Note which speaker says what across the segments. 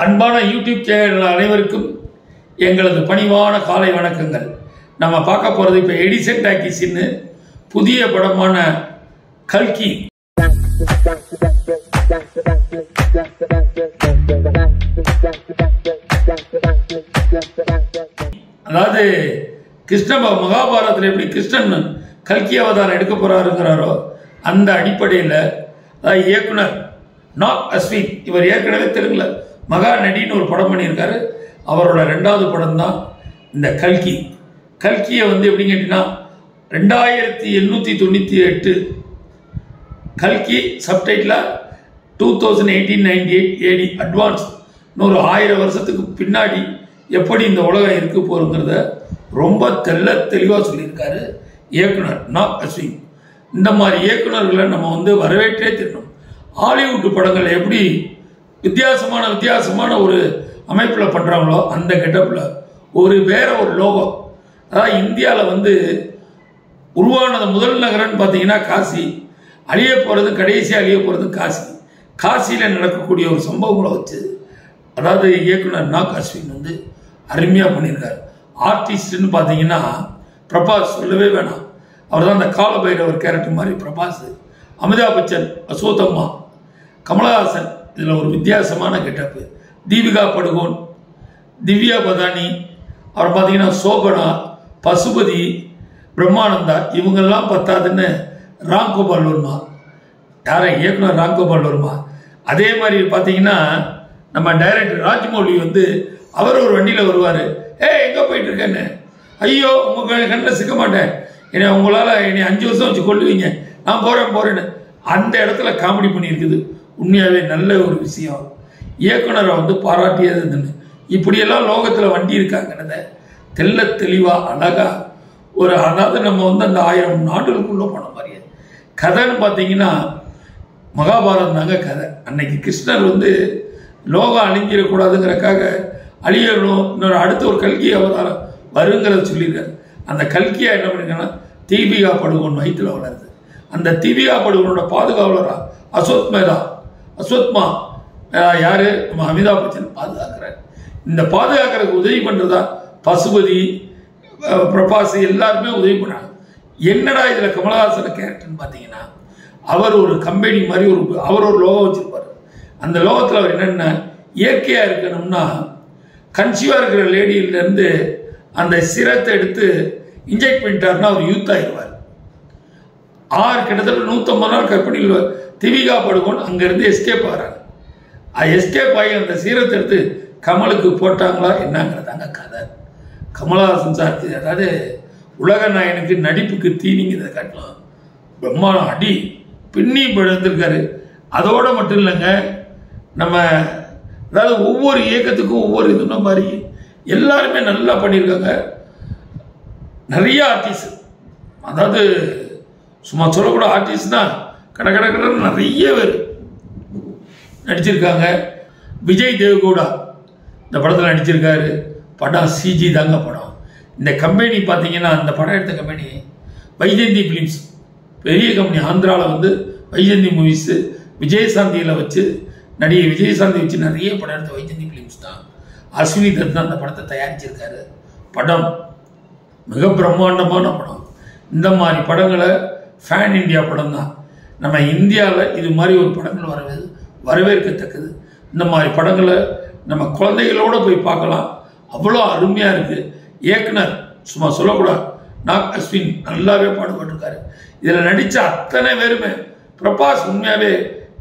Speaker 1: அன்பான YouTube channel அனைவருக்கும் எங்களது பணிவான காலை வணக்கங்கள். நம்ம பார்க்க போகிறது இப்போ எடிசன் டாக்கீஸ்னு புதிய படமான கல்கி. அதாவது கிருஷ்ண மகாபாரதத்தில் எப்படி கிருஷ்ணன் கல்கி அவதாரம் எடுக்க போறாருங்கிறாரோ அந்த அடிப்படையில் இயக்குனர் நாக் அஸ்வின் இவர் ஏற்கனவே தெலுங்குல மகா நடின்னு ஒரு படம் பண்ணியிருக்காரு. அவரோட 2வது படம் தான் இந்த கல்கி. கல்கியை எப்படி கேட்டீங்கன்னா 2898 கல்கி சப்டைட்டில் 2018-98 ஏடி அட்வான்ஸ் இன்னொரு 1000 வருஷத்துக்கு பின்னாடி எப்படி இந்த உலகம் இருக்க போகிறோங்கிறத ரொம்ப தெளிவாக சொல்லியிருக்காரு இயக்குனர் நாக் அஸ்வின். இந்த மாதிரி இயக்குனர்களை நம்ம வரவேற்றே தரணும். ஹாலிவுட் படங்கள் எப்படி வித்தியாசமான ஒரு அமைப்பில் பண்ணுறாங்களோ அந்த கெட்டப்பில் ஒரு லோகோ. அதாவது இந்தியாவில் உருவானது முதல் நகரம்னு பார்த்தீங்கன்னா காசி. அழிய போகிறது கடைசியாக அழிய போகிறது காசி. காசியில் நடக்கக்கூடிய ஒரு சம்பவங்களை வச்சு அதாவது இயக்குனர் நாக் அஸ்வின் அருமையாக பண்ணியிருக்காரு. ஆர்டிஸ்ட்னு பார்த்தீங்கன்னா பிரபாஸ் சொல்லவே வேணாம். அவர் தான் அந்த காலபைரவர் கேரக்டர் மாதிரி பிரபாஸ். அமிதாப் பச்சன், அசோத்தம்மா, கமலஹாசன் இதில் ஒரு வித்தியாசமான கெட்டப்பு. தீபிகா படுகோன், திவ்யா பதானி, அவர் பார்த்தீங்கன்னா சோபனா, பசுபதி, பிரம்மானந்தா, இவங்கெல்லாம் பத்தாதுன்னு ராம்கோபால் வர்மா. யாரை இயக்குனர் ராம்கோபால் வர்மா. அதே மாதிரி பார்த்தீங்கன்னா நம்ம டைரக்டர் ராஜ்மௌலி அவர் ஒரு வண்டியில் வருவார். எங்கே போயிட்டு இருக்கேன்னு, ஐயோ உங்கள் கண்ணில் சிக்க மாட்டேன், என்னை உங்களால் என்னை 5 வருஷம் வச்சு கொள்ளுவீங்க, நான் போகிறேன்னு அந்த இடத்துல காமெடி பண்ணியிருக்குது. உண்மையாகவே நல்ல ஒரு விஷயம். இயக்குனரை பாராட்டியது. இப்படியெல்லாம் லோகத்தில் வண்டி இருக்காங்கிறத தெளிவாக அழகாக ஒரு அதாவது நம்ம அந்த 1000 நாடுகளுக்குள்ளே போன மாதிரியே கதைன்னு பார்த்தீங்கன்னா மகாபாரதம் தாங்க கதை. அன்னைக்கு கிருஷ்ணர் லோகம் அழிஞ்சிடக்கூடாதுங்கிறக்காக அழியணும், இன்னொரு அடுத்த ஒரு கல்கி அவதாரம் வருங்கிறத சொல்லியிருக்காரு. அந்த கல்கியா என்ன பண்ணிருக்கேன்னா தீபிகா படுகோன் வயிற்றில் வளருது. அந்த தீபிகா படுகோனோட பாதுகாவலரா அஸ்வத்மா யாரு நம்ம அமிதாப் பச்சன் பாதுகாக்கிறார். இந்த பாதுகாக்கிறதுக்கு உதவி பண்ணுறதா பசுபதி, பிரபாஸ் எல்லாருமே உதவி பண்ணாங்க. என்னடா இதில் கமலஹாசன் கேரக்டர்னு பார்த்தீங்கன்னா அவர் ஒரு கம்பெனி மாதிரி அவர் ஒரு லோகம் வச்சிருப்பார். அந்த லோகத்தில் அவர் என்னென்ன இயற்கையாக இருக்கணும்னா கன்சீவாக இருக்கிற லேடியிலேருந்து அந்த சிரத்தை எடுத்து இன்ஜெக்ட் பண்ணிட்டாருன்னா அவர் யூத் ஆகிடுவார். கிட்டத்தட்ட 150 நாள் கம்பெனியில் தீபிகா படுகோன் அங்கேருந்து எஸ்கேப் ஆகிறாங்க. எஸ்கேப் ஆகி அந்த சீரத்தை எடுத்து கமலுக்கு போட்டாங்களா என்னங்கிறதாங்க கதை. கமலஹாசன் சார் அதாவது உலக நாயனுக்கு நடிப்புக்கு தீனிங்கிறத காட்டலாம். பிரம்மாண்டம் அடி பின்னி படுத்திருக்காரு. அதோடு மட்டும் இல்லைங்க, நம்ம அதாவது ஒவ்வொரு இயக்கத்துக்கும் ஒவ்வொரு இதுன மாதிரி எல்லாருமே நல்லா பண்ணியிருக்காங்க. நிறைய ஆர்டிஸ்ட், அதாவது சும்மா சொல்லக்கூட ஆர்டிஸ்ட் தான் கடற்கடன்னு நிறைய பேர் நடிச்சிருக்காங்க. விஜய் தேவகவுடா இந்த படத்தில் நடிச்சிருக்காரு. படம் சிஜி தாங்க படம். இந்த கம்பெனி பார்த்தீங்கன்னா அந்த படம் எடுத்த கம்பெனி வைஜெயந்தி ஃபிலிம்ஸ், பெரிய கம்பெனி. ஆந்திராவில் வைஜெயந்தி மூவிஸு விஜயசாந்தியில் வச்சு நடிகை விஜயசாந்தி வச்சு நிறைய படம் எடுத்த வைஜெயந்தி ஃபிலிம்ஸ் தான். அஸ்வினி தத் தான் அந்த படத்தை தயாரிச்சிருக்காரு. படம் மிக பிரம்மாண்டமான படம். இந்த மாதிரி படங்களை ஃபேன் இண்டியா படம் தான். நம்ம இந்தியாவில் இது மாதிரி ஒரு படங்கள் வரவேற்கத்தக்கது. இந்த மாதிரி படங்களை நம்ம குழந்தைகளோடு போய் பார்க்கலாம். அவ்வளோ அருமையாக இருக்குது. இயக்குனர் சும்மா சொல்லக்கூடாது, நாக் அஸ்வின் நல்லாவே பாடுபட்டிருக்காரு. இதில் நடித்த அத்தனை பேருமே, பிரபாஸ் உண்மையாகவே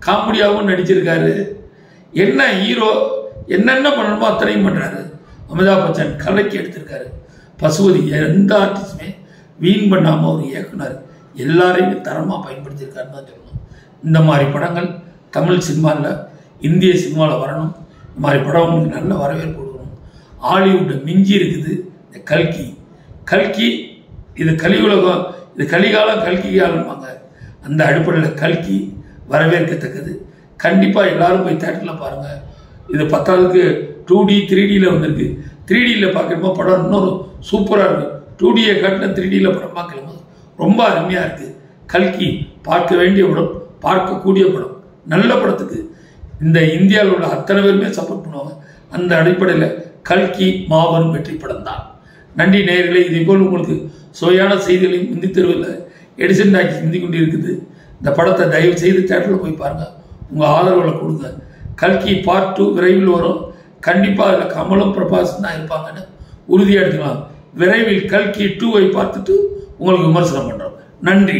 Speaker 1: காமெடியாகவும் நடிச்சிருக்காரு. என்ன ஹீரோ என்னென்ன பண்ணணுமோ அத்தனையும் பண்ணுறாரு. அமிதாப் பச்சன் கலைக்கு எடுத்திருக்காரு. பசுபதி எந்த ஆர்டிஸ்டுமே வீண் பண்ணாமல் ஒரு இயக்குனர் எல்லாரையுமே தரமாக பயன்படுத்தியிருக்காருன்னு தான் சொல்லணும். இந்த மாதிரி படங்கள் தமிழ் சினிமாவில் இந்திய சினிமாவில் வரணும். இந்த மாதிரி படம் நல்ல வரவேற்பு கொடுக்கணும். ஹாலிவுட்டை மிஞ்சி இருக்குது இந்த கல்கி. இது கலியுலகம், இது கலிகாலம், கல்கி காலம்பாங்க. அந்த அடிப்படையில் கல்கி வரவேற்கத்தக்கது. கண்டிப்பாக எல்லாரும் போய் தேட்டரில் பாருங்கள். இது 10க்கு 2D 3Dயில் வந்திருக்கு. 3Dயில் பார்க்குறப்போ படம் இன்னொரு சூப்பராக இருக்குது. 2Dயை காட்டின 3Dயில் படம் பார்க்கும்போது ரொம்ப அருமையாக இருக்குது. கல்கி பார்க்க வேண்டிய படம், பார்க்கக்கூடிய படம். நல்ல படத்துக்கு இந்த இந்தியாவில் உள்ள அத்தனை பேருமே சப்போர்ட் பண்ணுவாங்க. அந்த அடிப்படையில் கல்கி மாபெரும் வெற்றி படம் தான். நன்றி நேயர்களே. இதேபோல் உங்களுக்கு சுவையான செய்திகளையும் முந்தி தெருவில் எடிசன் டாக்கி சிந்தி கொண்டு இருக்குது. இந்த படத்தை தயவு செய்து தேட்டரில் போய் பாருங்கள், உங்கள் ஆதரவுகளை கொடுங்க. கல்கி பார்ட் 2 விரைவில் வரும். கண்டிப்பாக அதில் கமலும் பிரபாஸும் தான் இருப்பாங்கன்னு உறுதியாக எடுத்துக்கலாம். விரைவில் கல்கி 2ஐ பார்த்துட்டு உங்களுக்கு விமர்சனம் பண்ணுறோம். நன்றி.